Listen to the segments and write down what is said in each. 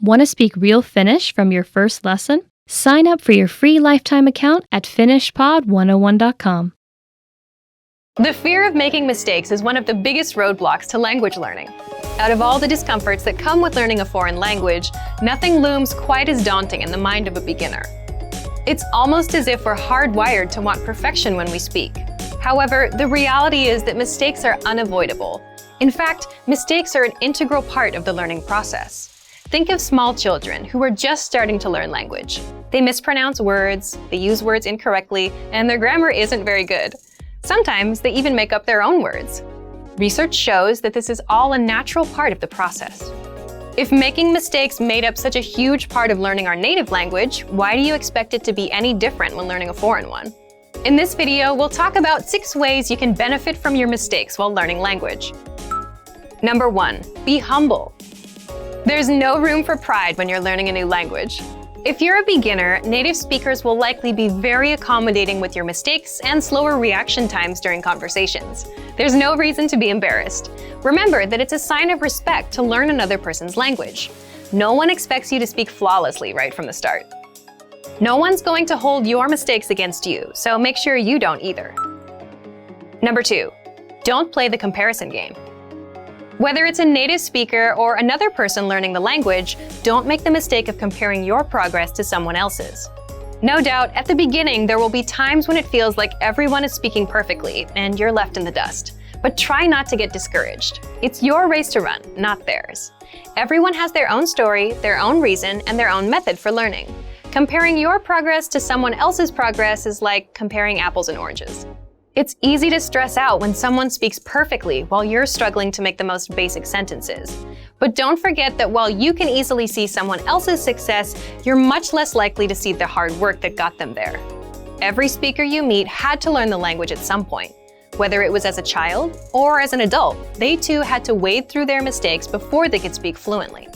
Want to speak real Finnish from your first lesson? Sign up for your free lifetime account at finishpod101.com. The fear of making mistakes is one of the biggest roadblocks to language learning. Out of all the discomforts that come with learning a foreign language, nothing looms quite as daunting in the mind of a beginner. It's almost as if we're hardwired to want perfection when we speak. However, the reality is that mistakes are unavoidable. In fact, mistakes are an integral part of the learning process. Think of small children who are just starting to learn language. They mispronounce words, they use words incorrectly, and their grammar isn't very good. Sometimes they even make up their own words. Research shows that this is all a natural part of the process. If making mistakes made up such a huge part of learning our native language, why do you expect it to be any different when learning a foreign one? In this video, we'll talk about 6 ways you can benefit from your mistakes while learning language. Number 1, be humble. There's no room for pride when you're learning a new language. If you're a beginner, native speakers will likely be very accommodating with your mistakes and slower reaction times during conversations. There's no reason to be embarrassed. Remember that it's a sign of respect to learn another person's language. No one expects you to speak flawlessly right from the start. No one's going to hold your mistakes against you, so make sure you don't either. Number 2, don't play the comparison game. Whether it's a native speaker or another person learning the language, don't make the mistake of comparing your progress to someone else's. No doubt, at the beginning, there will be times when it feels like everyone is speaking perfectly and you're left in the dust. But try not to get discouraged. It's your race to run, not theirs. Everyone has their own story, their own reason, and their own method for learning. Comparing your progress to someone else's progress is like comparing apples and oranges. It's easy to stress out when someone speaks perfectly while you're struggling to make the most basic sentences. But don't forget that while you can easily see someone else's success, you're much less likely to see the hard work that got them there. Every speaker you meet had to learn the language at some point. Whether it was as a child or as an adult, they too had to wade through their mistakes before they could speak fluently.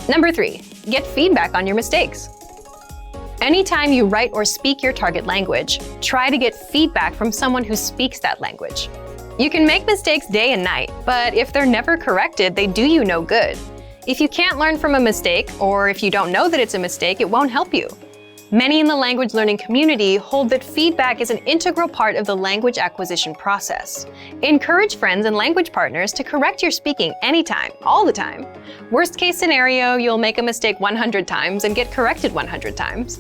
Number 3, get feedback on your mistakes. Anytime you write or speak your target language, try to get feedback from someone who speaks that language. You can make mistakes day and night, but if they're never corrected, they do you no good. If you can't learn from a mistake, or if you don't know that it's a mistake, it won't help you. Many in the language learning community hold that feedback is an integral part of the language acquisition process. Encourage friends and language partners to correct your speaking anytime, all the time. Worst case scenario, you'll make a mistake 100 times and get corrected 100 times.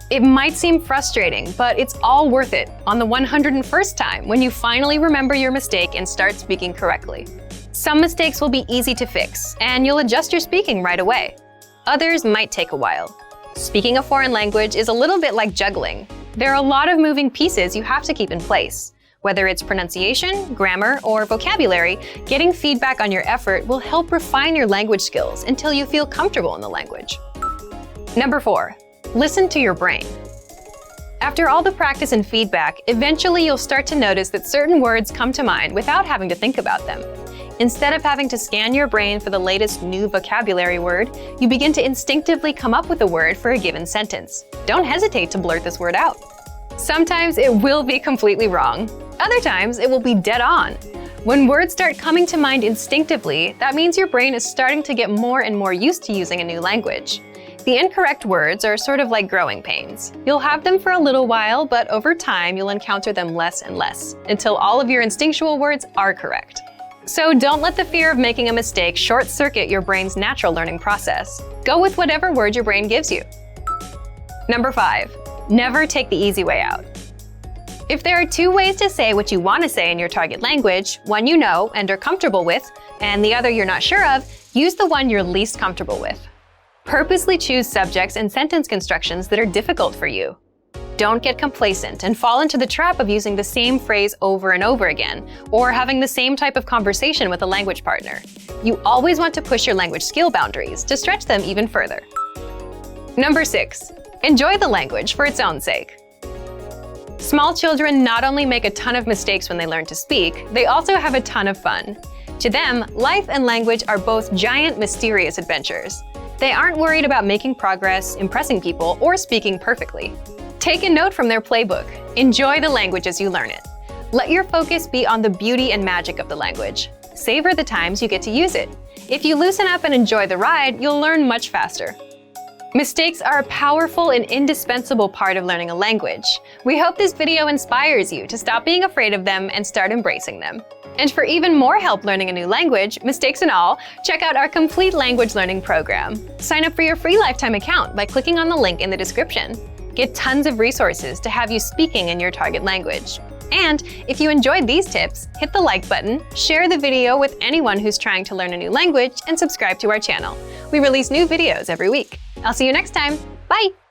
It might seem frustrating, but it's all worth it on the 101st time when you finally remember your mistake and start speaking correctly. Some mistakes will be easy to fix, and you'll adjust your speaking right away. Others might take a while. Speaking a foreign language is a little bit like juggling. There are a lot of moving pieces you have to keep in place. Whether it's pronunciation, grammar, or vocabulary, getting feedback on your effort will help refine your language skills until you feel comfortable in the language. Number 4, listen to your brain. After all the practice and feedback, eventually you'll start to notice that certain words come to mind without having to think about them. Instead of having to scan your brain for the latest new vocabulary word, you begin to instinctively come up with a word for a given sentence. Don't hesitate to blurt this word out. Sometimes it will be completely wrong. Other times it will be dead on. When words start coming to mind instinctively, that means your brain is starting to get more and more used to using a new language. The incorrect words are sort of like growing pains. You'll have them for a little while, but over time you'll encounter them less and less, until all of your instinctual words are correct. So don't let the fear of making a mistake short-circuit your brain's natural learning process. Go with whatever word your brain gives you. Number 5, never take the easy way out. If there are 2 ways to say what you want to say in your target language, one you know and are comfortable with, and the other you're not sure of, use the one you're least comfortable with. Purposely choose subjects and sentence constructions that are difficult for you. Don't get complacent and fall into the trap of using the same phrase over and over again, or having the same type of conversation with a language partner. You always want to push your language skill boundaries to stretch them even further. Number 6, enjoy the language for its own sake. Small children not only make a ton of mistakes when they learn to speak, they also have a ton of fun. To them, life and language are both giant, mysterious adventures. They aren't worried about making progress, impressing people, or speaking perfectly. Take a note from their playbook. Enjoy the language as you learn it. Let your focus be on the beauty and magic of the language. Savor the times you get to use it. If you loosen up and enjoy the ride, you'll learn much faster. Mistakes are a powerful and indispensable part of learning a language. We hope this video inspires you to stop being afraid of them and start embracing them. And for even more help learning a new language, mistakes and all, check out our complete language learning program. Sign up for your free lifetime account by clicking on the link in the description. Get tons of resources to have you speaking in your target language. And if you enjoyed these tips, hit the like button, share the video with anyone who's trying to learn a new language, and subscribe to our channel. We release new videos every week. I'll see you next time. Bye!